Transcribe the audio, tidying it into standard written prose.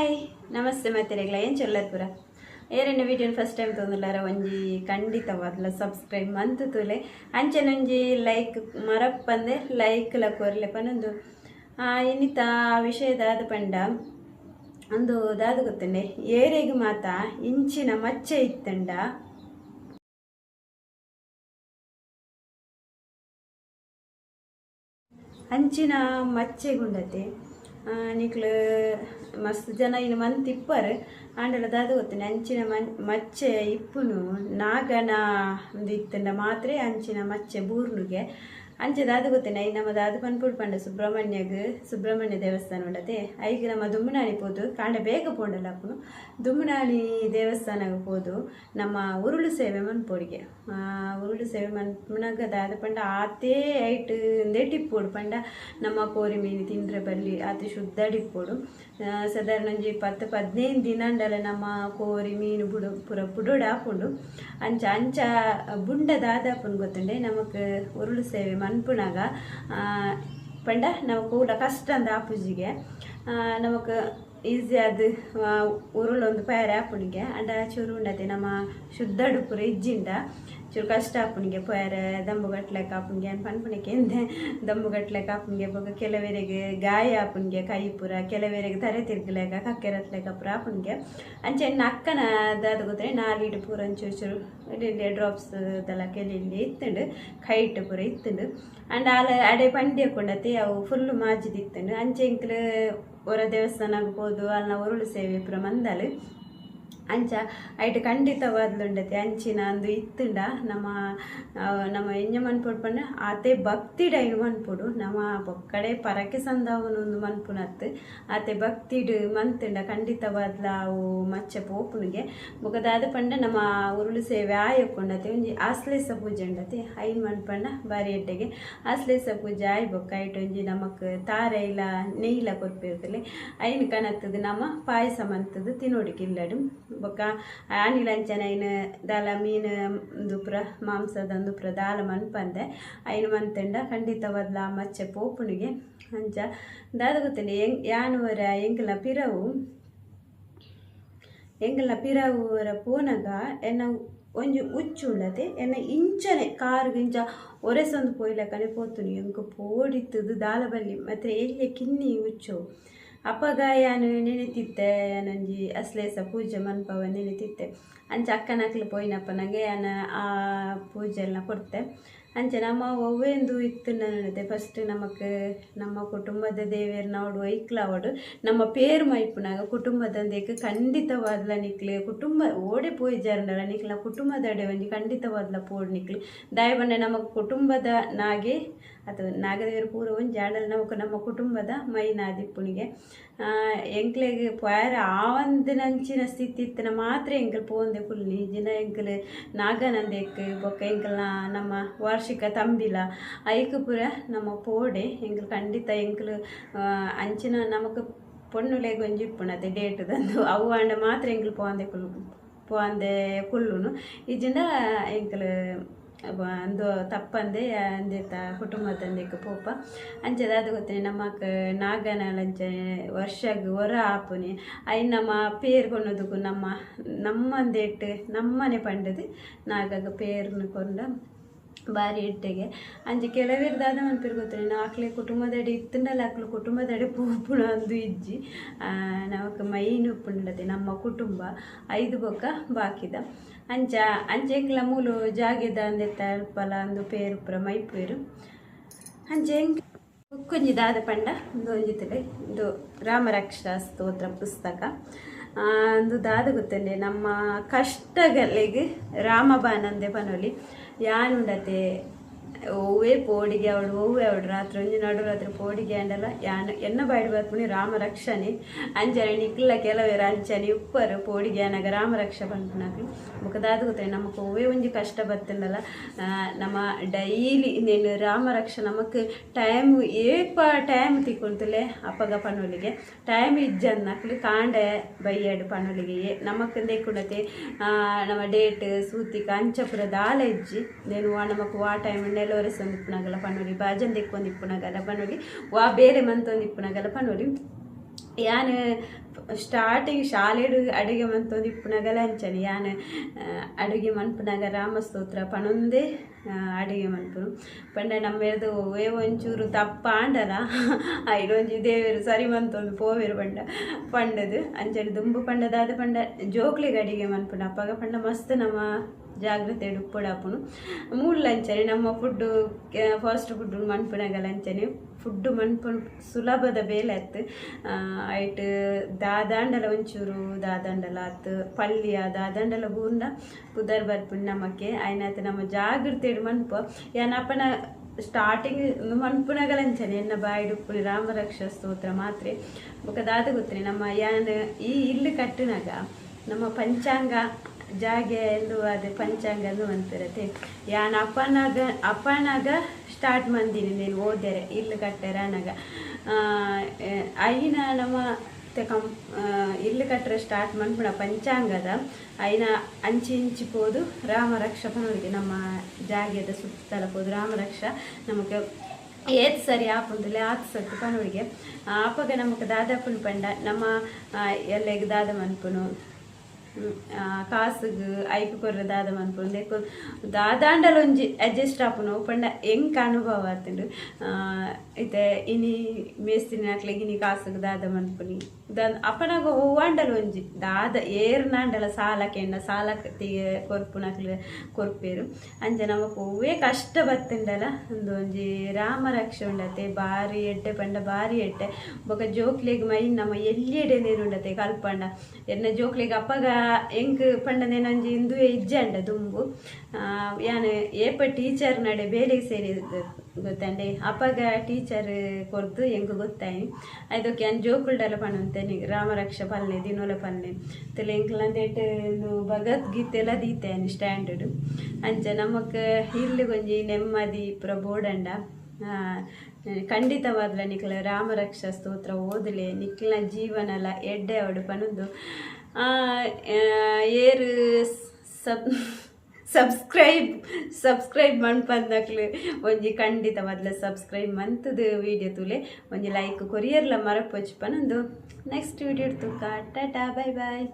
Hi ನಮಸ್ತೆ ಮಾತೆರೆಗ್ಲ ಏನು ಚೊಲ್ಲರ್ಪುರ ಏರನ್ನ ವಿಡಿಯೋನ ಫಸ್ಟ್ ಟೈಮ್ ತೊಂದಿಲ್ಲಾರ ಒಂಜಿ ಖಂಡಿತವಾದ್ಲ ಸಬ್ಸ್ಕ್ರೈಬ್ ಮಂತ್ ತುಲೆ ಅಂಚೆನೊಂಜಿ ಲೈಕ್ ಮರಪ್ಪಂದೆ ಲೈಕ್ಲ ಕೊರ್ಲೆ ಪನೊಂದು ಇನ್ನಿತ ವಿಷಯದ ಅದು ಪಂಡ ಒಂದು ದಾದು ಗೊತ್ತಂಡೆ ಏರೆಗ್ ಮಾತ ಇಂಚಿನ ಮಚ್ಚೆ ಇತ್ತಂಡ ಅಂಚಿನ ಮಚ್ಚೆಗುಂಡತೆ ನಿಕ್ಲು ಮಸ್ತ್ ಜನ ಇನ್ನು ಮಂತ್ ಇಪ್ಪರು ಆಂಡಲ ದಾದು ಗೊತ್ತೇನೆ ಅಂಚಿನ ಮಚ್ಚೆ ಇಪ್ಪುನು ನಾಗನ ಒಂದು ಇತ್ತಂಡ ಮಾತ್ರ ಅಂಚಿನ ಮಚ್ಚೆ ಬೂರ್ನುಗೆ ಅಂಚೆ ದಾದು ಗೊತ್ತೇನೆ ಐ ನಮ್ಮ ದಾದು ಪನ್ಪುಡು ಪಂಡ ಸುಬ್ರಹ್ಮಣ್ಯ ದೇವಸ್ಥಾನ ಉಂಡತೆ ಐಗೆ ನಮ್ಮ ದುಮ್ಮನಾಣಿ ಪೋದು ಕಾಂಡ ಬೇಗ ಪೋಂಡಲ್ಲ ಅಪ್ಪನು ದುಮ್ಮನಾಣಿ ದೇವಸ್ಥಾನಕ್ಕೆ ಹೋದು ನಮ್ಮ ಉರುಳು ಸೇವೆ ಮನ್ಪೋಡಿಗೆ ಉರುಳು ಸೇವೆ ಮನ್ಪುನಾಗ ದಾದ ಪಂಡ ಆತೇ ಐಟ್ ಟಿಪ್ಪೋಡು ಪಂಡ ನಮ್ಮ ಕೋರಿ ಮೀನು ತಿಂದ್ರೆ ಬಲ್ಲಿ ಆತ ಶುದ್ಧ ಡಿಪ್ಪೋಡು ಸಾಧಾರಣ ಒಂಜಿ 10-15 ದಿನ ಅಂಡಲ ನಮ್ಮ ಕೋರಿ ಮೀನು ಪುಡೋಡು ಹಾಕೊಂಡು ಅಂಚ ಬುಂಡ ದಾದಾಪನ್ ಗೊತ್ತಂಡೆ ನಮಕ್ ಉರುಳು ಸೇವೆ ಮನ್ಪುನಾಗ ಪಂಡ ನಾವು ಕೂಡ ಕಷ್ಟ ಅಂದ ಆಪುಜಿಗೆ ನಮಕ್ ಈಸಿ ಅದು ಉರುಳೊಂದು ಪಯರ್ ಆಪುನಿಗೆ ಅಂಡ ಚೂರು ಉಂಡತೆ ನಮ್ಮ ಶುದ್ಧ ಡುಪುರ ಇಜ್ಜಿಂಡ ಚೂರು ಕಷ್ಟ ಆಪುನಿಗೆ ಪಯರ್ ದಂಬುಗಟ್ಲೆಕ್ ಆಪುನಿಗೆ ಪನ್ಪುನಕ್ಕೆ ಎಂದೆ ದಂಬುಗಟ್ಲೆಕ್ ಆಪುನಿಗೆ ಬೊಕ ಕೆಲವೆರೆಗೆ ಗಾಯ ಆಪುನಿಗೆ ಕೈ ಪುರ ಕೆಲವೆರೆಗೆ ತರೆ ತಿರ್ಗಲೆಕ ಕಕ್ಕೆರತ್ಲೆಕ ಪುರ ಆಪುನಿಗೆ ಅಂಚೆ ಅಕ್ಕನ ದಾದ ಗೊತ್ತರೆ 4 ಇಡು ಪೂರ ಒಂಚೂರು ಚೂರು ಇಲ್ಲಿ ಡ್ರಾಪ್ಸ್ ದಲ ಕೆಲಿ ಇತ್ತುಂಡು ಕೈಟ್ ಪೂರ ಇತ್ತುಂಡು ಅಂಡ್ ಅಡೆ ಪಂಡಿ ಹಾಕೊಂಡತೆ ಅವು ಫುಲ್ಲು ಮಾಜಿದಿತ್ತುಂಡು ಅಂಚೆ ಇಂಕ್ಲು ಹೊರ ದೇವಸ್ಥಾನಕ್ಕೆ ಹೋದು ಅಲ್ಲ ಉರುಳು ಸೇವೆ ಪುರ ಮಂದಲು ಅಂಚ ಐಟ್ ಖಂಡಿತವಾದ್ಲುಂಡತೆ ಅಂಚಿನ ಅಂದು ಇತ್ತುಂಡ ನಮ್ಮ ಎಂಜ ಮನ್ಪೊಡು ಪಂಡ ಆತೆ ಭಕ್ತಿಡೈನು ಮನ್ಪೊಡು ನಮ್ಮ ಬೊಕ್ಕಡೆ ಪರಕೆ ಸಂದಾವನು ಒಂದು ಮನ್ಪುನತ್ತು ಆತೆ ಭಕ್ತಿಡು ಮಂತುಂಡ ಖಂಡಿತವಾದ್ಲ ಅವು ಮಚ್ಚೆ ಪೋಪುನಿಗೆ ಬೊಕದಾದ ಪಂಡ ನಮ್ಮ ಉರುಳು ಸೇವೆ ಆಯಕೊಂಡತೆ ಒಂಜಿ ಆಶ್ಲೇಷ ಪೂಜೆ ಉಂಡತೆ ಐನ್ ಮನ್ಪಂಡ ಬಾರಿ ಎಡ್ಡೆಗೆ ಆಶ್ಲೇಷ ಪೂಜೆ ಆಯ್ ಬೊಕ್ಕ ಐಟ್ ಒಂಜಿ ನಮಕ್ ತಾರೆ ಇಲ್ಲ ನೆಯ್ಲ ಕೊರ್ಪಿರ್ತಲೆ ಐನ್ ಕಣತ್ತದು ನಮ್ಮ ಪಾಯಸ ಮಂತದು ತಿನ್ನೋಡಿಗೆ ಇಲ್ಲಡು ಬೊಕ್ಕ ಆನಿಲ ಅಂಚನ ಐನು ದಾಲ ಮೀನು ದುಪ್ರ ಮಾಂಸದಂದು ಪುರ ದಾಲ ಮನ್ಪಂದೆ ಐನು ಮಂತಂಡ ಖಂಡಿತವಾದ್ಲ ಮಚ್ಚೆ ಪೋಪುನಿಗೆ ಅಂಚ ದಾದ ಗೊತ್ತೇನೆ ಯಾನುವರ ಎಂಕಲ ಪಿರವುವರ ಪೋನಗ ಎನ್ನ ಒಂಜಿ ಉಚ್ಚುಳ್ಳತೆ ಎನ್ನ ಇಂಚನೆ ಕಾರುಗೆ ಇಂಚ ಒರೆಸೊಂದು ಪೋಯ್ಲಕನೆ ಪೋತುನಿ ಎಂಕ ಪೋಡಿತ್ತದು ದಾಲ ಬಲ್ಲಿ ಮತ್ತೆ ಎಲ್ಲಿ ಕಿನ್ನಿ ಉಚ್ಚು ಅಪ್ಪಗ ಯಾನು ನೆನೆತಿತ್ತೆ ನಂಜಿ ಅಶ್ಲೇಷ ಪೂಜೆ ಮನ್ಪವ ನೆನೆತಿತ್ತೆ ಅಂಚೆ ಅಕ್ಕನಕ್ಲು ಪೋಯ್ನಪ್ಪ ನನಗೆ ಯಾನ ಆ ಪೂಜೆ ಎಲ್ಲ ಕೊಡ್ತೆ ಅಂಚೆ ನಮ್ಮ ಒವ್ವೆಂದು ಇತ್ತು ನನತೆ ಫಸ್ಟ್ ನಮ್ಮ ಕುಟುಂಬದ ದೇವೇರು ನೋಡು ಐಕ್ಲಾವಡು ನಮ್ಮ ಪೇರು ಮೈಪುನಾಗ ಕುಟುಂಬದಂದೇಕ ಖಂಡಿತವಾದ್ಲ ನಿಕ್ಲೆ ಕುಟುಂಬ ಓಡೆ ಪೋಯ್ ಜರ್ನಲ ನಿಕ್ಲ ಕುಟುಂಬದಡೆ ಒಂಜಿ ಖಂಡಿತವಾದ್ಲ ಪೋಡ್ ನಿಕ್ಲಿ ದಾಯಬಂಡೆ ನಮ್ಮ ಕುಟುಂಬದ ನಾಗೆ ಅಥವಾ ನಾಗದೇವರು ಪೂರ ಒಂಜಿ ಆಡಲ್ ನಮ್ಮ ಕುಟುಂಬದ ಮೈನಾದಿಪ್ಪುನಿಗೆ ಎಂಕ್ಲೆಗೆ ಪೋಯರ ಆವಂದಿನಂಚಿನ ಸ್ಥಿತಿ ಇತ್ತನ ಮಾತ್ರ ಎಂಕಲ್ ಪೋಂದೆ ಫುಲ್ ಜಿನ ಎಂಕಲ್ ನಾಗನಂದೇಕ್ ಬೊಕ್ಕ ಎಂಕಲ್ನ ನಮ್ಮ ವಾರ್ಷಿಕ ತಂಬಿಲ ಐಕ್ ಪುರ ನಮ್ಮ ಪೋಡೆ ಎಂಕಲ್ ಖಂಡಿತ ಎಂಕಲ್ ಅಂಚಿನ ನಮಕ್ ಪೊಣ್ಣುಲೆಗೆ ಒಂಜಿ ಇಪ್ಪುಣತೆ ಡೇಟ್ ತಂದು ಅವು ಅಂಡ ಮಾತ್ರ ಎಂಕಲ್ ಪೋಂದೆ ಕುಲ್ಲುನು ಇಜಿಂದ ಎಂಕಲ್ ಅಂದು ತಪ್ಪಂದೆ ಅಂದೇತ ಕುಟುಂಬದಂದೇಕ ಪೋಪ ಅಂಚೆ ಅದು ಗೊತ್ತೇನೆ ನಮ್ಮಕ್ ನಾಗನಲಂಚೆ ವರ್ಷಗ್ ಹೊರ ಆಪುನಿ ಐ ನಮ್ಮ ಪೇರು ಕೊನ್ನೋದಕ್ಕೂ ನಮ್ಮಂದೇಟ್ ನಮ್ಮನೆ ಪಂಡದು ನಾಗಾಗ ಪೇರ್ನ ಕೊಂಡ ಬಾರಿ ಇಟ್ಟೆಗೆ ಅಂಚೆ ಕೆಲವೇರ್ದಾದ ಮನ್ಪಿರ್ ಗೊತ್ತೇನೆ ನಾ ಆಕ್ಲೆ ಕುಟುಂಬದಡಿ ಇತ್ತಂಡಲ್ಲ ಆಕ್ಲು ಕುಟುಂಬದಡಿ ಪೂಪುಣ ಅಂದು ಇಜ್ಜಿ ನಮಕ್ ಮೈನು ಉಪ್ಪುಂಡತೆ ನಮ್ಮ ಕುಟುಂಬ 5 ಬೊಕ್ಕ ಬಾಕಿದ ಅಂಚೆಂಕ್ಲ ಮೂಲು ಜಾಗೆದ ಅಂದೆತ್ತ ಅಲ್ಪಲ ಅಂದು ಪೇರು ಪುರ ಮೈಪೇರು ಅಂಚೆ ಕೊಂಜಿ ದಾದ ಪಂಡ ಒಂದು ಒಂಜಿತಲೆ ಇದು ರಾಮರಕ್ಷಾ ಸ್ತೋತ್ರ ಪುಸ್ತಕ ಅಂದು ದಾದ ಗೊತ್ತಂಡೆ ನಮ್ಮ ಕಷ್ಟಗಳಿಗೆ ರಾಮಬಾನಂದೆ ಪನೊಲಿ ಯಾನುಂಡತೆ ಓವೇ ಪೋಡಿಗೆ ಅವಳು ರಾತ್ರಿ ಒಂಜಿ ನಡುರಾತ್ರಿ ಪೋಡಿಗೆ ಅಂಡಲ್ಲ ಯಾನು ಎನ್ನ ಬಾಯ್ಡು ಬರ್ಪುಣಿ ರಾಮ ರಕ್ಷಣೆ ಅಂಜನೆ ನಿಕ್ಲ ಕೆಲವೇರು ಅಂಚನೆ ಉಪ್ಪರು ಪೋಡಿಗೆ ಅನಾಗ ರಾಮ ರಕ್ಷ ಬಂದ್ಪುನಾಕ ಬೊಕದಾದ ಗೊತ್ತೇನೆ ನಮಕ್ ಓವೇ ಒಂಜಿ ಕಷ್ಟ ಬತ್ತಂಡಲ್ಲ ನಮ್ಮ ಡೈಲಿ ನೀನು ರಾಮ ರಕ್ಷ ನಮಕ್ ಟೈಮ್ ಟೈಮ್ ತಿಕ್ಕೊಂತಲೆ ಅಪ್ಪಗ ಪನೊಲಿಗೆ ಟೈಮ್ ಇಜ್ಜನ್ನಕ್ಲು ಕಾಂಡೆ ಬೈಯಾಡು ಪನೊಲಿಗೆ ನಮಕ್ ದೇಕುಡತೆ ನಮ್ಮ ಡೇಟ್ ಸೂತಿಕ ಅಂಚಪುರ ದಾಲ ಇಜ್ಜಿ నేను ನಮಕ್ ವಾ ಟೈಮ್ ನೆಲವರೆಸೊಂದು ಇಪ್ಪುನಗಲ ಪನೊಲಿ ಬಾಜನ್ ದೆಕ್ಕೊಂದು ಇಪ್ಪುನಗಲ ಪನೊಲಿ ವಾ ಬೇರೆ ಮಂತೊಂದು ಇಪ್ಪುನಗಲ ಪನೊಲಿ ಯಾನ್ ಸ್ಟಾರ್ಟಿಂಗ್ ಶಾಲೆಡು ಅಡುಗೆ ಮಂತೊಂದು ಇಪ್ಪುನಗಲ ಅಂಚನೆ ಯಾನು ಅಡುಗೆ ಮನ್ಪುನಾಗ ರಾಮಸ್ತೋತ್ರ ಪಣೊಂದೇ ಅಡುಗೆ ಮನ್ಪುನು ಪಂಡ ನಮ್ಮೆರ್ದು ಒಂಚೂರು ತಪ್ಪ ಆಂಡಲ ಐಡೊಂಜಿ ದೇವೇರು ಸರಿ ಮಂತೊಂದು ಪೋವೆರು ಪಂಡದು ಅಂಚನೆ ದುಂಬು ಪಂಡದಾದ ಪಂಡ ಜೋಕ್ಲಿಗೆ ಅಡುಗೆ ಮನ್ಪುನ ಅಪ್ಪಾಗ ಪಂಡ ಮಸ್ತ್ ನಮ್ಮ ಜಾಗ್ರತೆ ಉಪ್ಪುಡಾಪುನು ಮೂಲ ಅಂಚನೆ ನಮ್ಮ ಫುಡ್ಡು ಫಾಸ್ಟ್ ಫುಡ್ ಮನ್ಪುನಾಗ ಅಂಚನೆ ಫುಡ್ಡು ಮನ್ಪುನು ಸುಲಭದ ಬೇಲೆ ಅತ್ತು ಐಟ್ ದಾದಾಂಡಲ ಒಂಚೂರು ದಾದಾಂಡಲ ಅತ್ತು ಪಲ್ಯ ದಾದಾಂಡಲ ಬೂರ್ನ ಪುದರ್ ಬರ್ಪುಂಡು ನಮಕ್ಕೆ ಆಯ್ನಾಯ್ತು ನಮ್ಮ ಜಾಗ್ರತೆ ಮನ್ಪ ಏನಪ್ಪನ ಸ್ಟಾರ್ಟಿಂಗ್ ಮನ್ಪುನಗಲಂಚನೆ ಎನ್ನ ಬಾಯಿಡುಪ್ಪುಳಿ ರಾಮರಕ್ಷ ಸ್ತೋತ್ರ ಮಾತ್ರೆ ಬೊಕ ದಾದ ಗೊತ್ತರಿ ನಮ್ಮ ಯಾನ್ ಈ ಇಲ್ಲು ಕಟ್ಟಿನಾಗ ನಮ್ಮ ಪಂಚಾಂಗ ಜಾಗೆ ಎಂದು ಅದು ಪಂಚಾಂಗ ಅಂತಿರತ್ತೆ ಯಾನ್ ಅಪ್ಪನಾಗ ಸ್ಟಾರ್ಟ್ ಮಂದಿನಿ ನೀನು ಓದ್ಯಾರೆ ಇಲ್ಲು ಕಟ್ಟಾರ ಅನ್ನಾಗ ಐನ ನಮ್ಮ ಇಲ್ಲು ಕಟ್ಟರೆ ಸ್ಟಾರ್ಟ್ ಮಾಡ್ಬಿಡ ಪಂಚಾಂಗದ ಐನ ಅಂಚಿ ಇಂಚಿ ಪೋದು ರಾಮರಕ್ಷ ಪನೋಡಿಗೆ ನಮ್ಮ ಜಾಗ್ಯದ ಸುತ್ತಲ ಪೋದು ರಾಮರಕ್ಷ ನಮಗೆ ಏತ್ ಸರಿ ಆಪುಂದಿಲ್ಲ ಆತ್ ಸತ್ತು ಪನೋಡಿಗೆ ಆಪಗ ನಮಗೆ ದಾದಾಪುನ್ ಪಂಡ ನಮ್ಮ ಎಲ್ಲೆಗೆ ದಾದ ಮನ್ಪುನು ಕಾಸುಗು ಐಕು ಕೊರ್ರೆ ದಾದ ಮನ್ಪುಂಡು ದೇಕು ದಾದಾಂಡಲ ಒಂಜಿ ಅಡ್ಜಸ್ಟ್ ಆಪುನು ಪಂಡ ಎಂಕ್ ಅನುಭವ ಆತುಂಡು ಇತ್ತೆ ಇನಿ ಮೇಸ್ತಿನ ಅಕ್ಲೆಗ್ ಇನಿ ಕಾಸುಗು ದಾದ ಮನ್ಪುನಿ ಅಪ್ಪನಾಗ ಹೂವಾಂಡಲ ಒಂಜಿ ದಾದ ಏರ್ನಾಂಡಲ ಸಾಲಕ್ಕೆ ಎನ್ನ ಸಾಲಕ್ಕೆ ಕೊರ್ಪುನಕ್ಲೆ ಕೊರ್ಪೇರು ಅಂಚ ನಮಕ್ ಒವ್ವೇ ಕಷ್ಟ ಬತ್ತುಂಡಲ ಒಂದು ಒಂಜಿ ರಾಮರಕ್ಷೆ ಉಂಡತೆ ಬಾರಿ ಎಡ್ಡೆ ಪಂಡ ಬಾರಿ ಎಡ್ಡೆ ಬೊಕ ಜೋಕ್ಲೆಗ್ ಮೈನ್ ನಮ್ಮ ಎಲ್ಲಿಯಡೆ ನೀರುಂಡತೆ ಕಲ್ಪಂಡ ಎನ್ನ ಜೋಕ್ಲೆಗ್ ಅಪ್ಪಗ ಎಂಕ್ ಪಂಡನೇನೊಂಜಿ ಇಂದುವೆ ಇಜ್ಜಂಡ ದುಂಬು ಯಾನು ಏಪ ಟೀಚರ್ ನಡೆ ಬೇಲೆಗೆ ಸೇರಿ ಗೊತ್ತಂಡೆ ಅಪ್ಪಗ ಟೀಚರ್ ಕೊರ್ದು ಎಂಕ್ ಗೊತ್ತಾಯಿ ಅದಕ್ಕೆ ಏನು ಜೋಕುಲ್ಡಲ ಪಣಂತೇನೆ ರಾಮರಕ್ಷ ಪಲ್ಲೆ ದಿನೋಲ ಪಲ್ಲೆ ತಲೆ ಎಂಕ್ಲಂದೇಟ್ ಭಗವದ್ಗೀತೆಲ್ಲ ದೀತೇನೆ ಸ್ಟ್ಯಾಂಡರ್ಡ್ ಅಂಚ ನಮಕ್ ಇಲ್ಲಿ ಕೊಂಜಿ ನೆಮ್ಮದಿ ಪ್ರಬೋಡಂಡ ಖಂಡಿತವಾದ್ಲ ನಿಕ್ಲ ರಾಮರಕ್ಷ ಸ್ತೋತ್ರ ಓದಲೆ ನಿಕ್ಲ ಜೀವನಲ ಎಡ್ಡೆ ಅವಡು ಪನೊಂದು ಏರು ಸಬ್ಸ್ಕ್ರೈಬ್ ಮನ್ಪಂದಕ್ಲು ಒಂಜಿ ಖಂಡಿತವಾದ್ಲ ಸಬ್ಸ್ಕ್ರೈಬ್ ಮಂತದ ವೀಡಿಯೋ ತುಲೆ ಒಂಜಿ ಲೈಕ್ ಕೊರಿಯರ್ಲ ಮರಪೊಚ್ಚು ಪನೊಂದು ನೆಕ್ಸ್ಟ್ ವೀಡಿಯೋ ತುಕ್ಕ ಟಾಟಾ ಬೈ ಬಾಯ್.